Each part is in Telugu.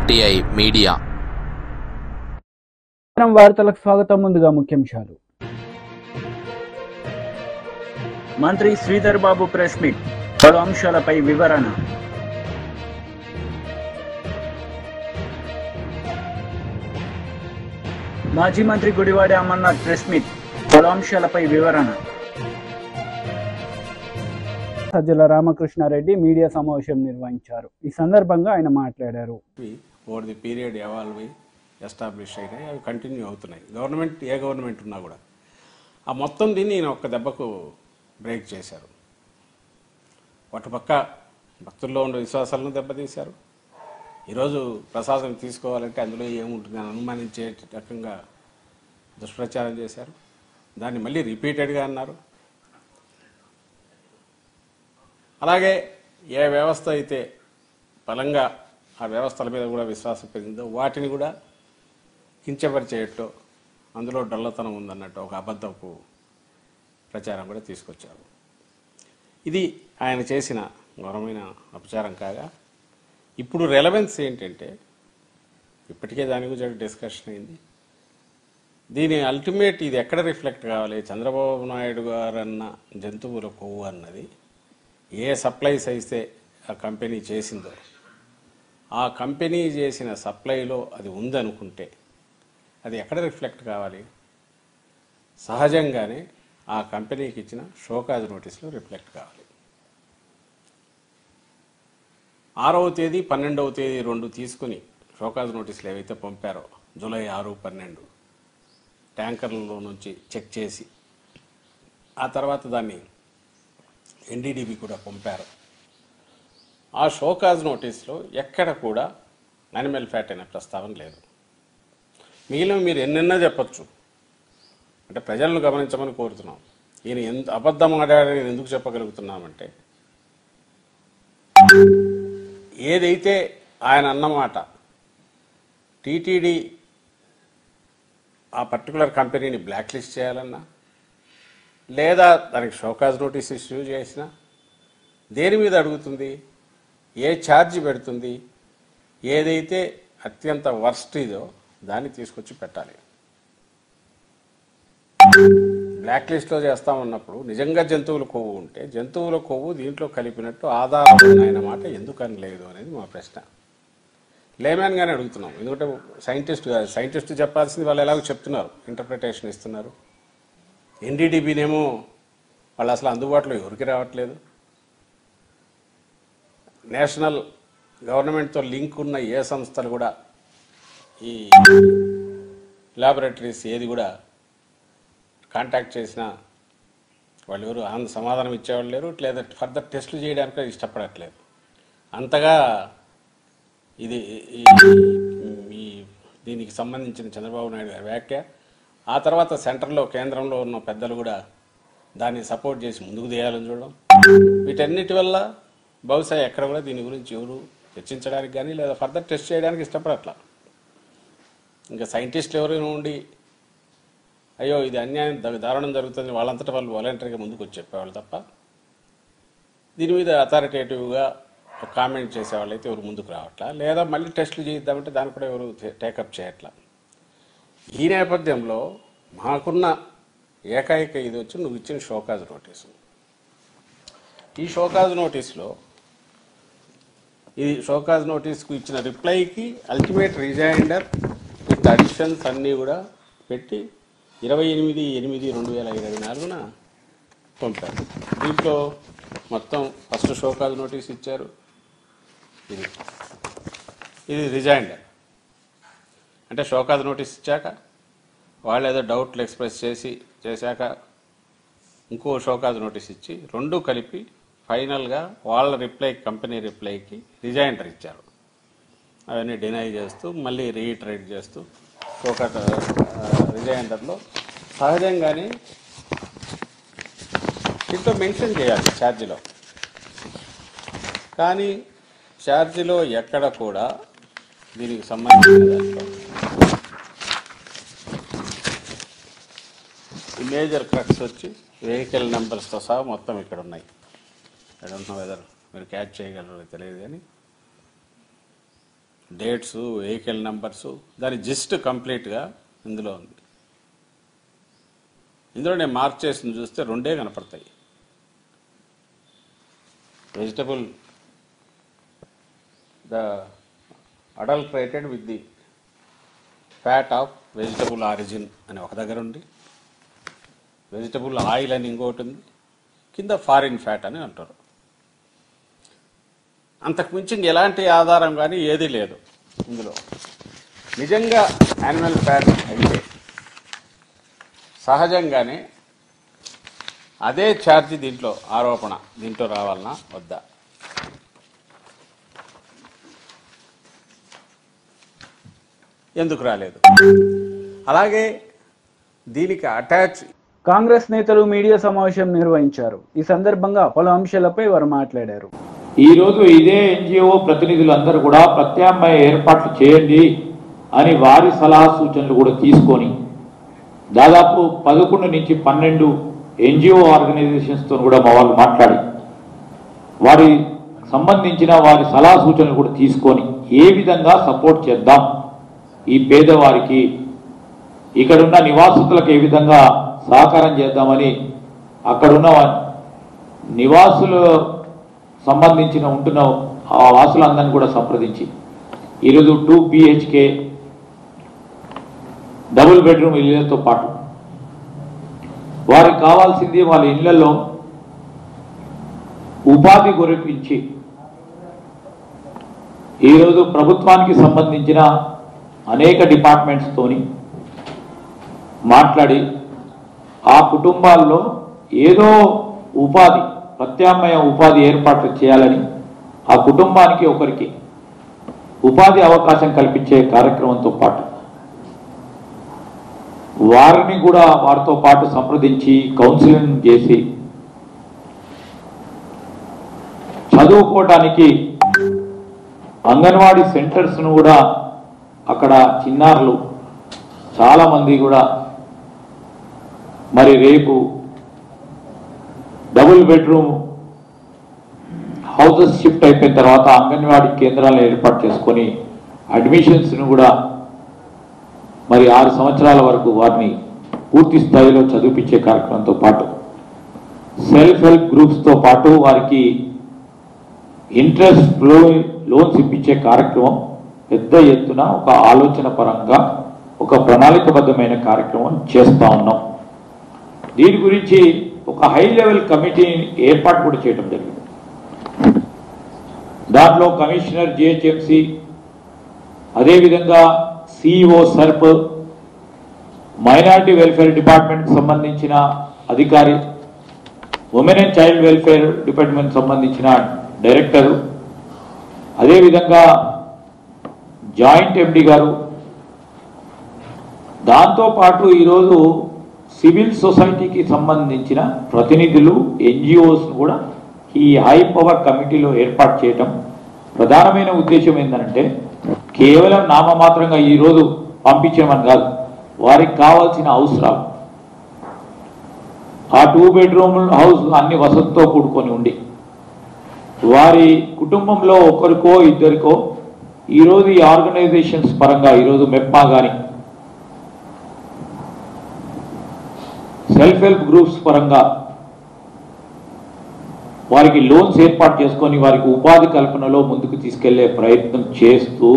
RTI media. వార్తలకు స్వాగతం. ముందుగా ముఖ్యాంశాలు. మంత్రి శ్రీధర్ బాబు ప్రెస్ మీట్, పలు అంశాలపై వివరణ. మాజీ మంత్రి గుడివాడ అమర్నాథ్ ప్రెస్ మీట్, పలు అంశాలపై వివరణ. సజ్జల రామకృష్ణారెడ్డి మీడియా సమావేశం నిర్వహించారు. ఈ సందర్భంగా ఆయన మాట్లాడారు. Over the period evolve establish అయినాయి, అవి కంటిన్యూ అవుతున్నాయి. గవర్నమెంట్ ఏ గవర్నమెంట్ ఉన్నా కూడా ఆ మొత్తం దీన్ని ఈయన ఒక్క దెబ్బకు బ్రేక్ చేశారు. అటుపక్క భక్తుల్లో ఉన్న విశ్వాసాలను దెబ్బతీశారు. ఈరోజు ప్రసాదం తీసుకోవాలంటే అందులో ఏముంటుందని అనుమానించే రకంగా దుష్ప్రచారం చేశారు. దాన్ని మళ్ళీ రిపీటెడ్గా అన్నారు. అలాగే ఏ వ్యవస్థ అయితే బలంగా ఆ వ్యవస్థల మీద కూడా విశ్వాసం పెరిగిందో వాటిని కూడా కించపరిచేయటో, అందులో డొల్లతనం ఉందన్నట్టు ఒక అబద్ధపు ప్రచారం కూడా తీసుకొచ్చారు. ఇది ఆయన చేసిన ఘోరమైన అపచారం కాగా, ఇప్పుడు రెలవెన్స్ ఏంటంటే, ఇప్పటికే దాని గురించి డిస్కషన్ అయింది. దీని అల్టిమేట్ ఇది ఎక్కడ రిఫ్లెక్ట్ కావాలి? చంద్రబాబు నాయుడు గారు అన్న జంతువుల కొవ్వు అన్నది ఏ సప్లైస్ అయితే ఆ కంపెనీ చేసిందో, ఆ కంపెనీ చేసిన సప్లైలో అది ఉందనుకుంటే అది ఎక్కడ రిఫ్లెక్ట్ కావాలి? సహజంగానే ఆ కంపెనీకి ఇచ్చిన షోకాజ్ నోటీసులో రిఫ్లెక్ట్ కావాలి. 6వ తేదీ 12వ తేదీ 2 తీసుకుని షోకాజ్ నోటీసులు ఏవైతే పంపారో, జూలై 6, 12 ట్యాంకర్లలో నుంచి చెక్ చేసి ఆ తర్వాత దాన్ని NDDB కూడా పంపారు. ఆ షోకాజ్ నోటీస్లో ఎక్కడ కూడా యానిమల్ ఫ్యాట్ అనే ప్రస్తావన లేదు. మిగిలిన మీరు ఎన్నెన్నో చెప్పచ్చు, అంటే ప్రజలను గమనించమని కోరుతున్నాం. ఈయన ఎంత అబద్ధం ఆడాడని ఎందుకు చెప్పగలుగుతున్నామంటే, ఏదైతే ఆయన అన్నమాట టీటీడీ ఆ పర్టికులర్ కంపెనీని బ్లాక్ లిస్ట్ చేయాలన్నా, లేదా దానికి షోకాజ్ నోటీస్ ఇష్యూ చేసినా, దేని మీద అడుగుతుంది, ఏ ఛార్జ్ పెడుతుంది, ఏదైతే అత్యంత వర్స్ట్ ఇదో దాన్ని తీసుకొచ్చి పెట్టాలి. బ్లాక్ లిస్ట్లో చేస్తామన్నప్పుడు నిజంగా జంతువుల కొవ్వు ఉంటే జంతువుల కొవ్వు దీంట్లో కలిపినట్టు ఆధారం ఉన్నాయన్న మాట ఎందుకని లేదు అనేది మా ప్రశ్న. లేమ్యాన్గానే అడుగుతున్నాం. ఎందుకంటే సైంటిస్ట్ చెప్పాల్సింది వాళ్ళు ఎలాగో చెప్తున్నారు, ఇంటర్ప్రిటేషన్ ఇస్తున్నారు. NDDBనేమో వాళ్ళు అసలు అందుబాటులో ఎవరికి రావట్లేదు. నేషనల్ గవర్నమెంట్తో లింక్ ఉన్న ఏ సంస్థలు కూడా ఈ ల్యాబొరేటరీస్ ఏది కూడా కాంటాక్ట్ చేసినా వాళ్ళు ఎవరు సమాధానం ఇచ్చేవాళ్ళు లేరు, లేదా ఫర్దర్ టెస్టులు చేయడానికి ఇష్టపడట్లేదు. అంతగా ఇది దీనికి సంబంధించిన చంద్రబాబు నాయుడు గారి వ్యాఖ్య. ఆ తర్వాత సెంటర్లో కేంద్రంలో ఉన్న పెద్దలు కూడా దాన్ని సపోర్ట్ చేసి ముందుకు తీయాలని చూడడం, వీటన్నిటి వల్ల బహుశా ఎక్కడ కూడా దీని గురించి ఎవరు చర్చించడానికి కానీ లేదా ఫర్దర్ టెస్ట్ చేయడానికి ఇష్టపడట్లా. ఇంకా సైంటిస్టులు ఎవరైనా ఉండి అయ్యో ఇది అన్యాయం దారుణం జరుగుతుంది వాళ్ళంతటా వాళ్ళు వాలంటరీగా ముందుకు వచ్చి చెప్పేవాళ్ళు తప్ప, దీని మీద అథారిటేటివ్గా కామెంట్ చేసేవాళ్ళు అయితే ఎవరు ముందుకు రావట్లా, లేదా మళ్ళీ టెస్టులు చేయిద్దామంటే దాన్ని కూడా ఎవరు టేకప్ చేయట్లా. ఈ నేపథ్యంలో మాకున్న ఏకైక ఇది వచ్చి నువ్వు ఇచ్చిన షోకాజ్ నోటీసు. ఈ షోకాజ్ నోటీసులో ఈ షోకాజ్ నోటీస్కు ఇచ్చిన రిప్లైకి అల్టిమేట్ రిజైండర్ విత్ అడిషన్స్ అన్నీ కూడా పెట్టి 28/8/2024 పంపారు. దీంట్లో మొత్తం ఫస్ట్ షోకాజ్ నోటీస్ ఇచ్చారు. ఇది రిజైండర్ అంటే షోకాజ్ నోటీస్ ఇచ్చాక వాళ్ళు ఏదో డౌట్లు ఎక్స్ప్రెస్ చేశాక ఇంకో షోకాజ్ నోటీస్ ఇచ్చి 2 కలిపి ఫైనల్గా వాళ్ళ కంపెనీ రిప్లైకి రిజైండర్ ఇచ్చారు. అవన్నీ డినై చేస్తూ మళ్ళీ రీఇటరేట్ చేస్తూ షోకాజ్ రిజైండర్లో సహజంగానే దీంట్లో మెన్షన్ చేయాలి ఛార్జీలో, కానీ ఛార్జీలో ఎక్కడ కూడా దీనికి సంబంధించిన దాంట్లో మేజర్ క్రక్స్ వచ్చి వెహికల్ నెంబర్స్తో సహా మొత్తం ఇక్కడ ఉన్నాయి. ఐ డోంట్ నో వెదర్ మీరు క్యాచ్ చేయగలరో తెలియదు, కానీ డేట్స్, వెహికల్ నంబర్సు, దాని జిస్ట్ కంప్లీట్గా ఇందులో ఉంది. ఇందులో నేను మార్క్ చేసిన చూస్తే 2 కనపడతాయి. Vegetable the adulterated with the fat of vegetable origin అని ఒక దగ్గర ఉంది, వెజిటబుల్ ఆయిల్ అని ఇంకోటి ఉంది, కింద ఫారిన్ ఫ్యాట్ అని అంటారు. అంతకుమించి ఎలాంటి ఆధారం కానీ ఏదీ లేదు ఇందులో. నిజంగా యానిమల్ ఫ్యాట్ అయితే సహజంగానే అదే ఛార్జ్ దీంట్లో ఆరోపణ దీంట్లో రావాలన్నా వద్దా? ఎందుకు రాలేదు? అలాగే దీనికి అటాచ్ కాంగ్రెస్ నేతలు మీడియా సమావేశం నిర్వహించారు. ఈ సందర్భంగా పలు అంశాలపై వారు మాట్లాడారు. ఈరోజు ఇదే ఎన్జిఓ ప్రతినిధులందరూ కూడా ప్రత్యామ్నాయ ఏర్పాట్లు చేయండి అని వారి సలహా సూచనలు కూడా తీసుకొని దాదాపు 11 నుంచి 12 ఎన్జిఓ ఆర్గనైజేషన్స్తో కూడా మా వాళ్ళు మాట్లాడి వారి సంబంధించిన వారి సలహా సూచనలు కూడా తీసుకొని ఏ విధంగా సపోర్ట్ చేద్దాం, ఈ పేదవారికి ఇక్కడున్న నివాసితులకు ఏ విధంగా సహకారం చేద్దామని అక్కడున్న నివాసులు సంబంధించిన ఉంటున్న ఆ వాసులందరినీ కూడా సంప్రదించి ఈరోజు 2 BHK డబుల్ బెడ్రూమ్ ఇళ్లతో పాటు వారికి కావాల్సింది వాళ్ళ ఇళ్లలో ఉపాధి గురించి ఈరోజు ప్రభుత్వానికి సంబంధించిన అనేక డిపార్ట్మెంట్స్తోని మాట్లాడి ఆ కుటుంబాల్లో ఏదో ఉపాధి ప్రత్యామ్నాయ ఉపాధి ఏర్పాట్లు చేయాలని ఆ కుటుంబానికి ఒకరికి ఉపాధి అవకాశం కల్పించే కార్యక్రమంతో పాటు వారిని కూడా వారితో పాటు సంప్రదించి కౌన్సిలింగ్ చేసి చదువుకోవడానికి అంగన్వాడీ సెంటర్స్ను కూడా అక్కడ చిన్నారులు చాలామంది కూడా మరి రేపు డబుల్ బెడ్రూమ్ హౌసెస్ షిఫ్ట్ అయిపోయిన తర్వాత అంగన్వాడీ కేంద్రాలను ఏర్పాటు చేసుకొని అడ్మిషన్స్ను కూడా మరి 6 సంవత్సరాల వరకు వారిని పూర్తి స్థాయిలో చదివించే కార్యక్రమంతో పాటు సెల్ఫ్ హెల్ప్ గ్రూప్స్తో పాటు వారికి ఇంట్రెస్ట్ లోన్స్ ఇప్పించే కార్యక్రమం పెద్ద ఎత్తున ఒక ఆలోచన పరంగా ఒక ప్రణాళికబద్ధమైన కార్యక్రమం చేస్తూ ఉన్నాం. దీని గురించి ఒక హై లెవెల్ కమిటీని ఏర్పాటు కూడా చేయడం జరిగింది. దాంట్లో కమిషనర్ GHMC, అదేవిధంగా CEO సర్ప్, మైనారిటీ వెల్ఫేర్ డిపార్ట్మెంట్కి సంబంధించిన అధికారి, women and child welfare department సంబంధించిన డైరెక్టరు, అదేవిధంగా జాయింట్ MD గారు, దాంతోపాటు ఈరోజు సివిల్ సొసైటీకి సంబంధించిన ప్రతినిధులు NGOs కూడా ఈ హై పవర్ కమిటీలో ఏర్పాటు చేయటం ప్రధానమైన ఉద్దేశం ఏంటంటే కేవలం నామమాత్రంగా ఈరోజు పంపించమని కాదు, వారికి కావాల్సిన అవసరాలు ఆ 2 బెడ్రూమ్ హౌస్ అన్ని వసతితో కూడుకొని ఉండి వారి కుటుంబంలో ఒకరికో ఇద్దరికో ఈరోజు ఈ ఆర్గనైజేషన్స్ పరంగా ఈరోజు మెప్మా కానీ సెల్ఫ్ హెల్ప్ గ్రూప్స్ పరంగా వారికి లోన్స్ ఏర్పాటు చేసుకొని వారికి ఉపాధి కల్పనలో ముందుకు తీసుకెళ్లే ప్రయత్నం చేస్తూ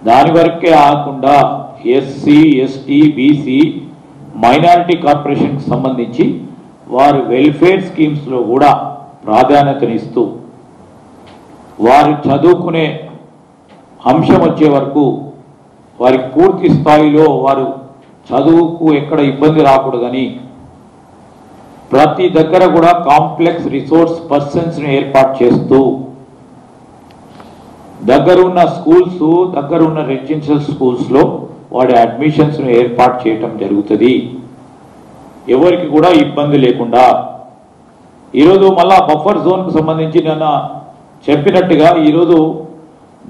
దాని వరకే ఆకుండా SC, ST, BC మైనారిటీ కార్పొరేషన్కి సంబంధించి వారి వెల్ఫేర్ స్కీమ్స్లో కూడా ప్రాధాన్యతనిస్తూ వారు చదువుకునే అంశం వచ్చే వరకు వారికి పూర్తి స్థాయిలో వారు చదువుకు ఎక్కడ ఇబ్బంది రాకూడదని ప్రతి దగ్గర కూడా కాంప్లెక్స్ రిసోర్స్ పర్సన్స్ని ఏర్పాటు చేస్తూ దగ్గరున్న స్కూల్స్, దగ్గరున్న రెసిడెన్షియల్ స్కూల్స్లో వాడి అడ్మిషన్స్ను ఏర్పాటు చేయటం జరుగుతుంది, ఎవరికి కూడా ఇబ్బంది లేకుండా. ఈరోజు మళ్ళా బఫర్ జోన్కు సంబంధించి నిన్న చెప్పినట్టుగా ఈరోజు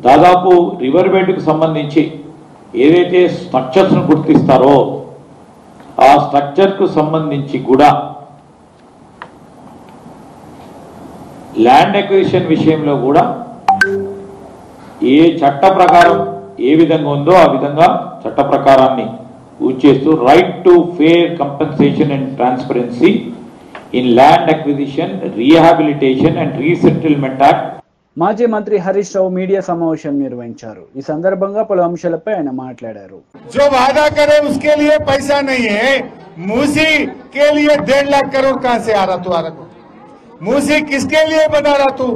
దాదాపు రివర్ బెడ్కు సంబంధించి ఏదైతే స్ట్రక్చర్స్ను గుర్తిస్తారో ఆ స్ట్రక్చర్కు సంబంధించి కూడా ల్యాండ్ అక్విజిషన్ విషయంలో కూడా ఏ చట్ట ప్రకారం ఏ విధంగా ఉందో ఆ విధంగా చట్ట ప్రకారాన్ని చేస్తూ right to fair compensation and transparency in land acquisition, rehabilitation and resettlement act. మాజీ మంత్రి హరీష్ రావు మీడియా సమావేశం నిర్వహించారు. ఈ సందర్భంగా పలు అంశాలపై ఆయన మాట్లాడారు. जो वादा करे उसके लिए पैसा नहीं है। मूसी के लिए 1.5 लाख करोड़ कहां से आ रहा तुम्हारा को? मूसी किसके लिए बना रहा तू?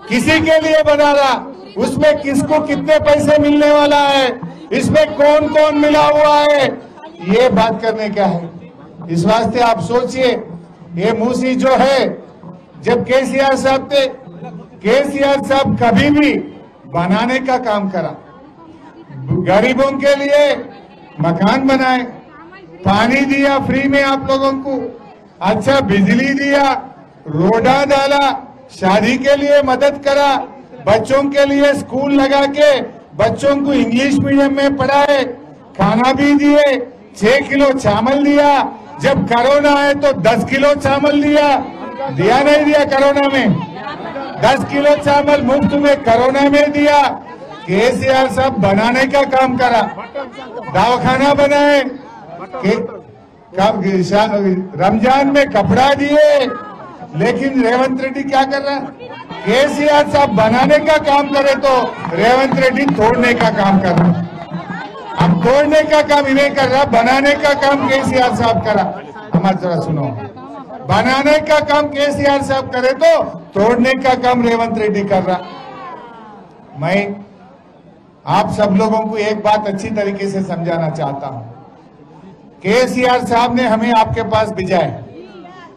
किसी के लिए बना रहा? उसमें किसको कितने पैसे मिलने वाला है? इसमें कौन कौन मिला हुआ है? ये बात करने का है। इस वास्ते आप सोचिए, ये मूसी जो है, जब केसीआर साहब थे, केसीआर साहब कभी भी बनाने का काम करा, गरीबों के लिए मकान बनाए, पानी दिया फ्री में आप लोगों को, अच्छा बिजली दिया, रोडा डाला, शादी के लिए मदद करा, बच्चों के लिए स्कूल लगा के बच्चों को इंग्लिश मीडियम में पढ़ाए, खाना भी दिए, 6 किलो चावल दिया। जब कोरोना आए तो 10 किलो चावल दिया नहीं दिया? कोरोना में 10 किलो चावल मुफ्त में कोरोना में दिया। केसीआर साहब बनाने का काम करा, दवाखाना बनाए, रमजान में कपड़ा दिए। लेकिन रेवंत रेड्डी क्या कर रहा है? केसीआर साहब बनाने का काम करे तो रेवंत रेड्डी तोड़ने का काम कर रहा है। अब तोड़ने का काम इन्हें कर रहा, बनाने का काम केसीआर साहब करा। हमारे जरा सुनो, बनाने का काम केसीआर साहब करे तो तोड़ने का काम रेवंत रेड्डी कर रहा। मैं आप सब लोगों को एक बात अच्छी तरीके से समझाना चाहता हूं। केसीआर साहब ने हमें आपके पास भिजाए,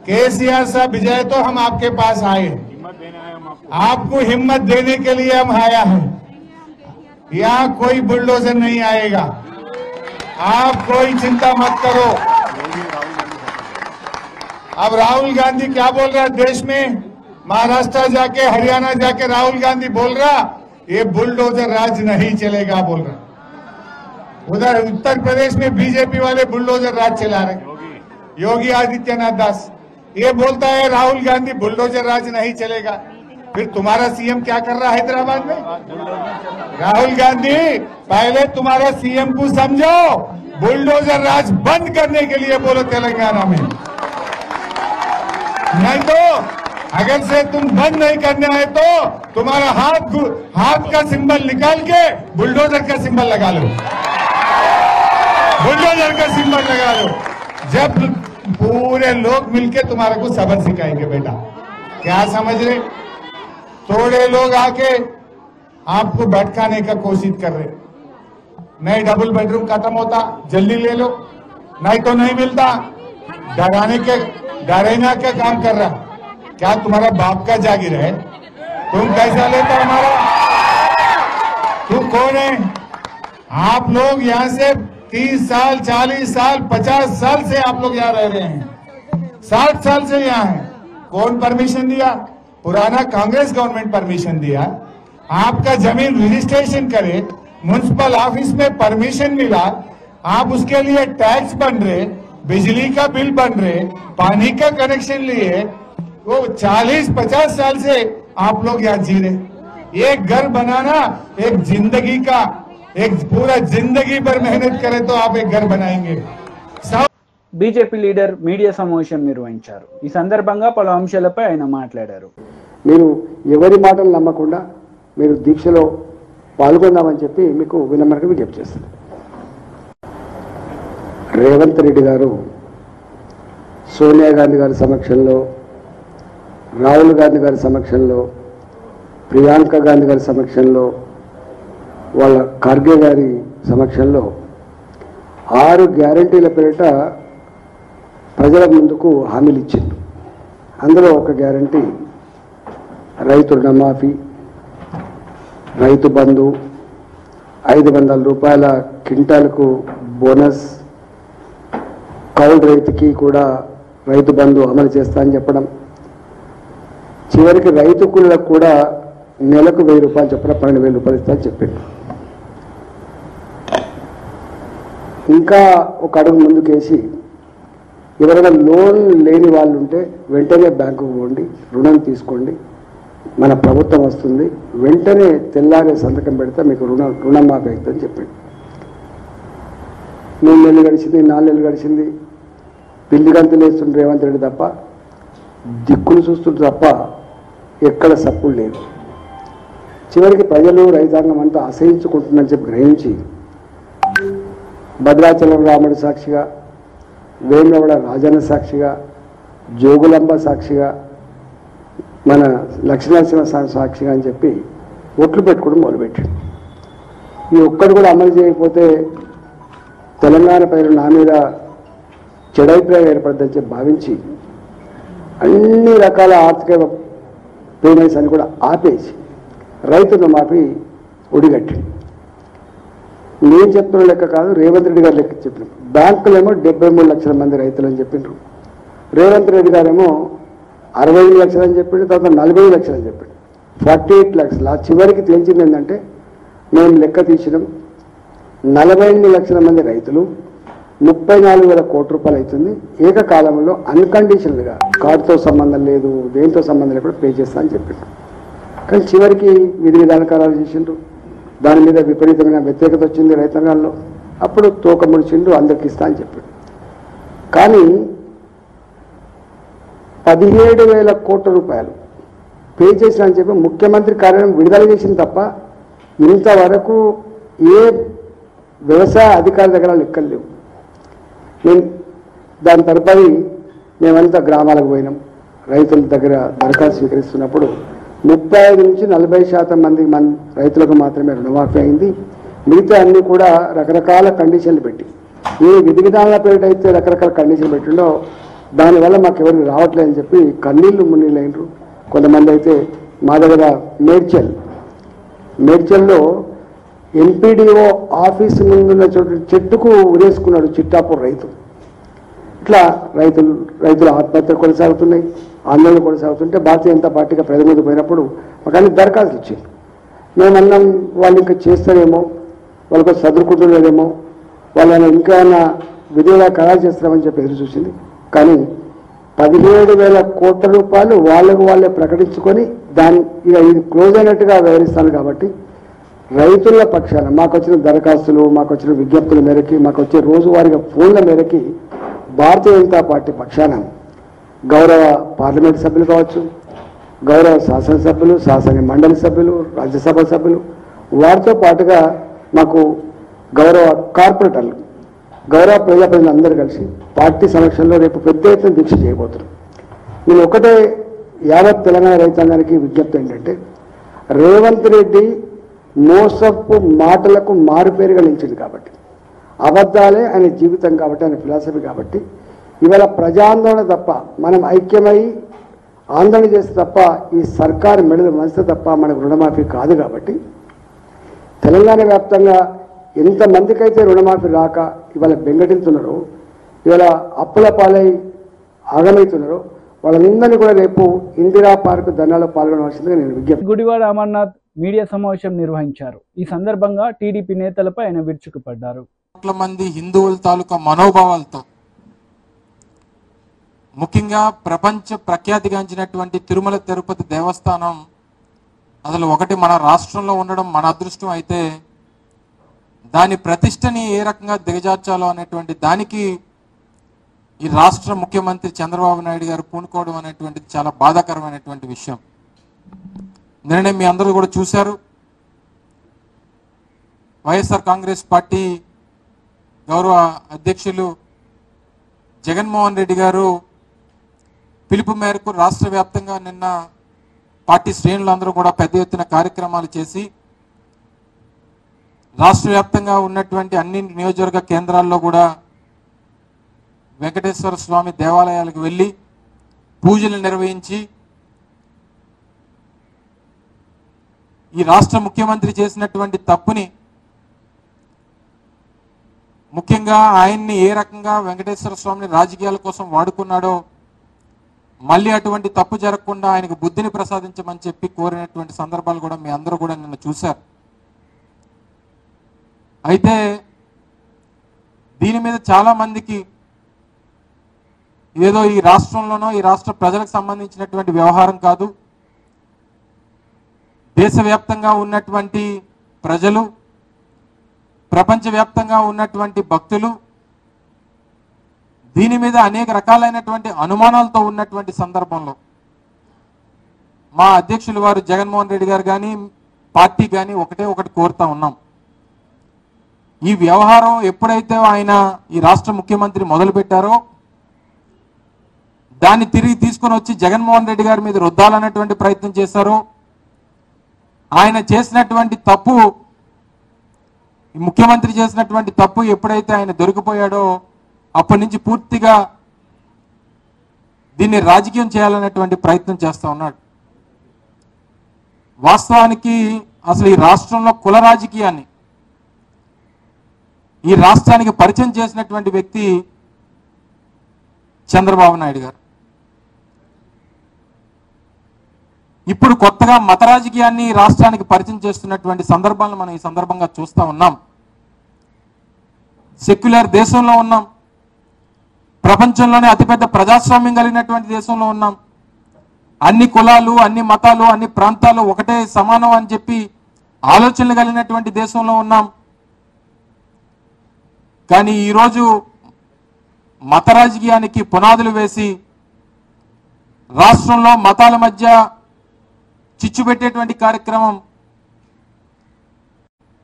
केसीआर साहब भिजाए तो हम आपके पास आए, आपको हिम्मत देने के लिए हम आया है। यहाँ कोई बुलडोजर नहीं आएगा, आप कोई चिंता मत करो। अब राहुल गांधी क्या बोल रहा है देश में? महाराष्ट्र जाके हरियाणा जाके राहुल गांधी बोल रहा ये बुलडोजर राज नहीं चलेगा बोल रहा। उधर उत्तर प्रदेश में बीजेपी वाले बुलडोजर राज चला रहे, योगी आदित्यनाथ दास। ये बोलता है राहुल गांधी बुलडोजर राज नहीं चलेगा। फिर तुम्हारा सीएम क्या कर रहा है हैदराबाद में? राहुल गांधी पहले तुम्हारा सीएम को समझो, बुलडोजर राज बंद करने के लिए बोलो तेलंगाना में। नहीं तो अगर से तुम बंद नहीं करने आए तो तुम्हारा हाथ का सिंबल निकाल के बुलडोजर का सिंबल लगा लो, बुलडोजर का सिंबल लगा लो। जब पूरे लोग मिलके तुम्हारे को सबक सिखाएंगे बेटा। क्या समझ रहे? थोड़े लोग आके आपको भटकाने का कोशिश कर रहे। नहीं डबल बेडरूम खत्म होता जल्दी ले लो, नहीं तो नहीं मिलता, डराने का काम कर रहा। क्या तुम्हारा बाप का जागीर है? तुम कैसा लेता हमारा? तू कौन है? आप लोग यहाँ से 30 साल 40 साल 50 साल से आप लोग यहाँ रह रहे हैं, 60 साल से यहाँ हैं। कौन परमिशन दिया? पुराना कांग्रेस गवर्नमेंट परमिशन दिया। आपका जमीन रजिस्ट्रेशन करे, म्युनिसिपल ऑफिस में परमिशन मिला, आप उसके लिए टैक्स बन रहे, बिजली का बिल बन रहे, पानी का कनेक्शन लिए। वो 40-50 साल से आप लोग यहाँ जी रहे। एक घर बनाना एक जिंदगी का, एक पूरा जिंदगी भर मेहनत करे तो आप एक घर बनाएंगे। బీజేపీ లీడర్ మీడియా సమావేశం నిర్వహించారు. ఈ సందర్భంగా పలు అంశాలపై ఆయన మాట్లాడారు. మీరు ఎవరి మాటలు నమ్మకుండా మీరు దీక్షలో పాల్గొందామని చెప్పి మీకు వినమ్రంగా విజ్ఞప్తి చేస్తున్నారు. రేవంత్ రెడ్డి గారు సోనియా గాంధీ గారి సమక్షంలో, రాహుల్ గాంధీ గారి సమక్షంలో, ప్రియాంక గాంధీ గారి సమక్షంలో, వాళ్ళ ఖర్గే గారి సమక్షంలో 6 గ్యారంటీల పేరిట ప్రజల ముందుకు హామీలు ఇచ్చింది. అందులో ఒక గ్యారంటీ రైతు రుణమాఫీ, రైతు బంధు, 500 రూపాయల క్వింటాలకు బోనస్, కౌలు రైతుకి కూడా రైతు బంధు అమలు చేస్తా అని చెప్పడం, చివరికి రైతు కూలీలకు కూడా నెలకు 1000 రూపాయలు చెప్పిన 12,000 రూపాయలు ఇస్తా అని చెప్పింది. ఇంకా ఒక అడుగు ముందుకేసి ఎవరైనా లోన్ లేని వాళ్ళు ఉంటే వెంటనే బ్యాంకుకు పోండి, రుణం తీసుకోండి, మన ప్రభుత్వం వస్తుంది, వెంటనే తెల్లారే సంతకం పెడితే మీకు రుణమాఫీ అవుతుందని చెప్పింది. 3 నెలలు గడిచింది, 4 నెలలు గడిచింది, పిల్లి గంతులు వేస్తుండ్రు రేవంత్ రెడ్డి తప్ప, దిక్కులు చూస్తుండ్రు తప్ప ఎక్కడ సప్పుడు లేదు. చివరికి ప్రజలు రైతాంగం అంతా అసహించుకుంటుందని చెప్పి గ్రహించి భద్రాచలం రాముడి సాక్షిగా, వేములవాడ రాజన్న సాక్షిగా, జోగులాంబ సాక్షిగా, మన లక్ష్మీనరసింహస్వామి సాక్షిగా అని చెప్పి ఒట్లు పెట్టుకోవడం మొదలుపెట్టాడు. ఈ ఒక్కడు కూడా అమలు చేయకపోతే తెలంగాణ ప్రజలు నా మీద చెడైప్రాయం ఏర్పడదని చెప్పి భావించి అన్ని రకాల ఆర్థిక పేమెంట్స్ అని కూడా ఆపేసి రైతు రుణమాఫీ ఒడిగట్టింది. నేను చెప్తున్న లెక్క కాదు, రేవంత్ రెడ్డి గారు లెక్క చెప్పినారు. బ్యాంకులేమో 73 లక్షల మంది రైతులు అని చెప్పిండ్రు, రేవంత్ రెడ్డి గారేమో 65 లక్షలు అని చెప్పిండు, తర్వాత 40 లక్షలు అని చెప్పిండు, 48 లక్షలు. ఆ చివరికి తేల్చింది ఏంటంటే మేము లెక్క తీసినాం 48 లక్షల మంది రైతులు 34,000 కోట్ల రూపాయలు అవుతుంది, ఏకకాలంలో అన్కండిషనల్గా కార్డుతో సంబంధం లేదు, దేంతో సంబంధం లేకుండా పే చేస్తా అని చెప్పిండు. కానీ చివరికి విధి విధానకారాలు చేసిండ్రు, దాని మీద విపరీతమైన వ్యతిరేకత వచ్చింది రైతాంగాల్లో. అప్పుడు తోక ముడిచిండు, అందరికి ఇస్తా అని చెప్పాడు. కానీ 17,000 కోట్ల రూపాయలు పే చేసిన అని చెప్పి ముఖ్యమంత్రి కార్యాలయం విడుదల చేసింది తప్ప ఇంతవరకు ఏ వ్యవసాయ అధికారి దగ్గర లెక్కలు లేవు. నేను దాని తరపడి మేమంతా గ్రామాలకు పోయినాం, రైతుల దగ్గర దరఖాస్తు స్వీకరిస్తున్నప్పుడు 35 నుంచి 40% మంది రైతులకు మాత్రమే రుణమాఫీ అయింది. మిగతా అన్నీ కూడా రకరకాల కండిషన్లు పెట్టి, ఏ విధి విధానాల పేరిట అయితే రకరకాల కండిషన్లు పెట్టిండో దానివల్ల మాకు ఎవరికి రావట్లేదని చెప్పి కన్నీళ్లు మున్నీళ్ళు అయినరు. కొంతమంది అయితే మా దగ్గర మేడ్చల్లో ఎంపీడీఓ ఆఫీసు ముందున్న చెట్టుకు ఉరేసుకున్నాడు చిట్టాపూర్ రైతు. ఇట్లా రైతుల ఆత్మహత్యలు కొనసాగుతున్నాయి, ఆందోళన కొనసాగుతుంటే భారతీయ జనతా పార్టీగా ప్రజల మీద పోయినప్పుడు మాకు అన్ని దరఖాస్తులు ఇచ్చింది. మేమన్నాం వాళ్ళు ఇంకా చేస్తారేమో, వాళ్ళకు చదువుకుంటున్నారేమో, వాళ్ళని ఇంకేమైనా విధిగా ఖరారు చేస్తామని చెప్పి ఎదురు చూసింది. కానీ 17,000 కోట్ల రూపాయలు వాళ్ళే ప్రకటించుకొని దాన్ని ఇక ఇది క్లోజ్ అయినట్టుగా వ్యవహరిస్తాను. కాబట్టి రైతుల పక్షాన మాకు వచ్చిన దరఖాస్తులు, మాకు వచ్చిన విజ్ఞప్తుల మేరకి, మాకు వచ్చే రోజువారీగా ఫోన్ల మేరకి భారతీయ జనతా పార్టీ పక్షాన గౌరవ పార్లమెంట్ సభ్యులు కావచ్చు, గౌరవ శాసనసభ్యులు, శాసన మండలి సభ్యులు, రాజ్యసభ సభ్యులు, వారితో పాటుగా మాకు గౌరవ కార్పొరేటర్లు, గౌరవ ప్రజలందరూ కలిసి పార్టీ సమక్షంలో రేపు పెద్ద ఎత్తున దీక్ష చేయబోతున్నారు. నేను ఒకటే యావత్ తెలంగాణ రైతాంగానికి విజ్ఞప్తి ఏంటంటే, రేవంత్ రెడ్డి మోసపు మాటలకు మారుపేరుగా నిలిచింది కాబట్టి, అబద్ధాలే ఆయన జీవితం కాబట్టి, ఆయన ఫిలాసఫీ కాబట్టి ఇవాళ ప్రజాందోళన తప్ప, మనం ఐక్యమై ఆందోళన చేస్తే తప్ప ఈ సర్కారు మెడలు మంచితే తప్ప మనకు రుణమాఫీ కాదు. కాబట్టి తెలంగాణ వ్యాప్తంగా ఎంతమందికైతే రుణమాఫీ రాక ఇవాళ బెంగటిల్తున్నారో, ఇవాళ అప్పుల పాలై ఆగమవుతున్నారో, వాళ్ళందరినీ కూడా రేపు ఇందిరా పార్క్ ధర్నాలో పాల్గొనవలసిందిగా నేను విజ్ఞప్తి. గుడివాడ అమర్నాథ్ మీడియా సమావేశం నిర్వహించారు. ఈ సందర్భంగా టీడీపీ నేతలపై ఆయన విరుచుకుపడ్డారు. కోట్ల మంది హిందువుల తాలూకా మనోభావాలతో, ముఖ్యంగా ప్రపంచ ప్రఖ్యాతిగాంచినటువంటి తిరుమల తిరుపతి దేవస్థానం అసలు ఒకటి మన రాష్ట్రంలో ఉండడం మన అదృష్టం అయితే, దాని ప్రతిష్టని ఏ రకంగా దిగజార్చాలో అనేటువంటి దానికి ఈ రాష్ట్ర ముఖ్యమంత్రి చంద్రబాబు నాయుడు గారు పూనుకోవడం అనేటువంటిది చాలా బాధాకరమైనటువంటి విషయం. నిన్ననే మీ అందరూ కూడా చూశారు, వైఎస్ఆర్ కాంగ్రెస్ పార్టీ గౌరవ అధ్యక్షులు జగన్మోహన్ రెడ్డి గారు పిలుపు మేరకు రాష్ట్ర వ్యాప్తంగా నిన్న పార్టీ శ్రేణులందరూ కూడా పెద్ద ఎత్తున కార్యక్రమాలు చేసి రాష్ట్ర వ్యాప్తంగా ఉన్నటువంటి అన్ని నియోజకవర్గ కేంద్రాల్లో కూడా వెంకటేశ్వర స్వామి దేవాలయాలకు వెళ్ళి పూజలు నిర్వహించి ఈ రాష్ట్ర ముఖ్యమంత్రి చేసినటువంటి తప్పుని, ముఖ్యంగా ఆయన్ని ఏ రకంగా వెంకటేశ్వర స్వామిని రాజకీయాల కోసం వాడుకున్నాడో మళ్ళీ అటువంటి తప్పు జరగకుండా ఆయనకు బుద్ధిని ప్రసాదించమని చెప్పి కోరినటువంటి సందర్భాలు కూడా మీ అందరూ కూడా నిన్న చూశారు. అయితే దీని మీద చాలా మందికి ఏదో ఈ రాష్ట్రంలోనో ఈ రాష్ట్ర ప్రజలకు సంబంధించినటువంటి వ్యవహారం కాదు, దేశవ్యాప్తంగా ఉన్నటువంటి ప్రజలు, ప్రపంచవ్యాప్తంగా ఉన్నటువంటి భక్తులు దీని మీద అనేక రకాలైనటువంటి అనుమానాలతో ఉన్నటువంటి సందర్భంలో మా అధ్యక్షులు వారు జగన్మోహన్ రెడ్డి గారు కానీ పార్టీ కానీ ఒకటి కోరుతా ఉన్నాం. ఈ వ్యవహారం ఎప్పుడైతే ఆయన ఈ రాష్ట్ర ముఖ్యమంత్రి మొదలు పెట్టారో దాన్ని తిరిగి తీసుకొని వచ్చి జగన్మోహన్ రెడ్డి గారి మీద రుద్దాలన్నటువంటి ప్రయత్నం చేశారో, ఆయన చేసినటువంటి తప్పు, ముఖ్యమంత్రి చేసినటువంటి తప్పు ఎప్పుడైతే ఆయన దొరికిపోయాడో అప్పటి నుంచి పూర్తిగా దీన్ని రాజకీయం చేయాలనేటువంటి ప్రయత్నం చేస్తూ ఉన్నాడు. వాస్తవానికి అసలు ఈ రాష్ట్రంలో కుల రాజకీయాన్ని ఈ రాష్ట్రానికి పరిచయం చేసినటువంటి వ్యక్తి చంద్రబాబు నాయుడు గారు. ఇప్పుడు కొత్తగా మత రాజకీయాన్ని రాష్ట్రానికి పరిచయం చేస్తున్నటువంటి సందర్భాలను మనం ఈ సందర్భంగా చూస్తూ ఉన్నాం. సెక్యులర్ దేశంలో ఉన్నాం, ప్రపంచంలోనే అతిపెద్ద ప్రజాస్వామ్యం కలిగినటువంటి దేశంలో ఉన్నాం. అన్ని కులాలు, అన్ని మతాలు, అన్ని ప్రాంతాలు ఒకటే సమానం అని చెప్పి ఆలోచనలు కలిగినటువంటి దేశంలో ఉన్నాం. కానీ ఈరోజు మత రాజకీయానికి పునాదులు వేసి రాష్ట్రంలో మతాల మధ్య చిచ్చు పెట్టేటువంటి కార్యక్రమం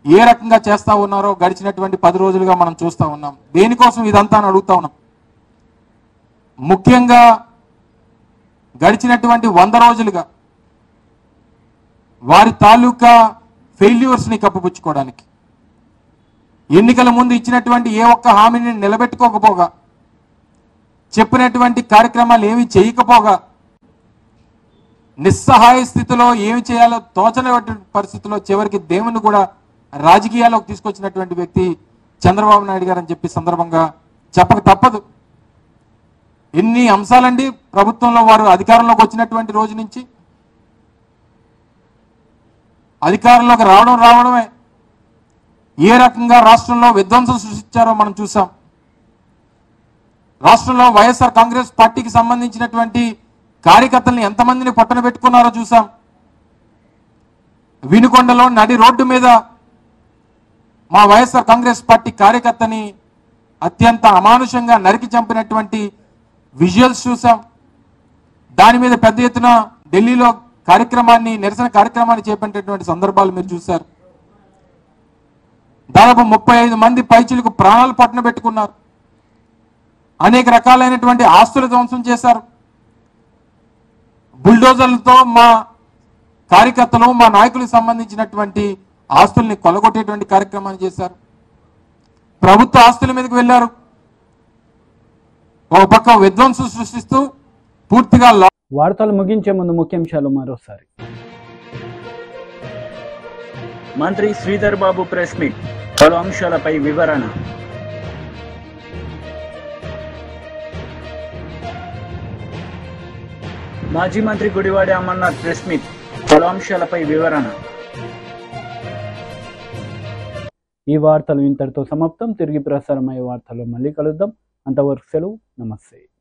ఏ రకంగా చేస్తా ఉన్నారో గడిచినటువంటి 10 రోజులుగా మనం చూస్తా ఉన్నాం. దేనికోసం ఇదంతా అని అడుగుతా ఉన్నాం. ముఖ్యంగా గడిచినటువంటి 100 రోజులుగా వారి తాలూకా ఫెయిల్యూర్స్ ని కప్పిపుచ్చుకోవడానికి, ఎన్నికల ముందు ఇచ్చినటువంటి ఏ ఒక్క హామీని నిలబెట్టుకోకపోగా, చెప్పినటువంటి కార్యక్రమాలు ఏమి చేయకపోగా, నిస్సహాయ స్థితిలో ఏమి చేయాలో తోచనటువంటి పరిస్థితిలో చివరికి దేవుని కూడా రాజకీయాల్లోకి తీసుకొచ్చినటువంటి వ్యక్తి చంద్రబాబు నాయుడు గారు అని చెప్పి సందర్భంగా చెప్పక తప్పదు. ఎన్ని అంశాలండి ప్రభుత్వంలో వారు అధికారంలోకి వచ్చినటువంటి రోజు నుంచి. అధికారంలోకి రావడమే ఏ రకంగా రాష్ట్రంలో విధ్వంసం సృష్టించారో మనం చూసాం. రాష్ట్రంలో వైఎస్ఆర్ కాంగ్రెస్ పార్టీకి సంబంధించినటువంటి కార్యకర్తల్ని ఎంతమందిని పొట్టన పెట్టుకున్నారో చూసాం. వినుకొండలో నడి రోడ్డు మీద మా వైఎస్ఆర్ కాంగ్రెస్ పార్టీ కార్యకర్తని అత్యంత అమానుషంగా నరికి చంపినటువంటి విజువల్స్ చూసాం. దాని మీద పెద్ద ఎత్తున ఢిల్లీలో నిరసన కార్యక్రమాన్ని చేపట్టేటువంటి సందర్భాలు మీరు చూశారు. దాదాపు 35 మంది పైచిలకు ప్రాణాలు పట్టణ పెట్టుకున్నారు. అనేక రకాలైనటువంటి ఆస్తులు ధ్వంసం చేశారు. బుల్డోజర్లతో మా కార్యకర్తలు, మా నాయకులకు సంబంధించినటువంటి ఆస్తుల్ని కొలగొట్టేటువంటి కార్యక్రమాన్ని చేశారు. ప్రభుత్వ ఆస్తుల మీదకి వెళ్ళారు. ఒక పక్క విధ్వంసం సృష్టిస్తూ పూర్తిగా వార్తలు ముగించే ముందు ముఖ్యాంశాలు మరోసారి. మంత్రి శ్రీధర్ బాబు ప్రెస్ మీట్, పలు అంశాలపై వివరణ. మాజీ మంత్రి గుడివాడ అమర్నాథ్ ప్రెస్ మీట్, పలు అంశాలపై వివరణ. ఈ వార్తలు ఇంతటితో సమాప్తం. తిరిగి ప్రసారమయ్యే వార్తల్లో మళ్ళీ కలుద్దాం. అంతవరకు సెలవు. నమస్తే.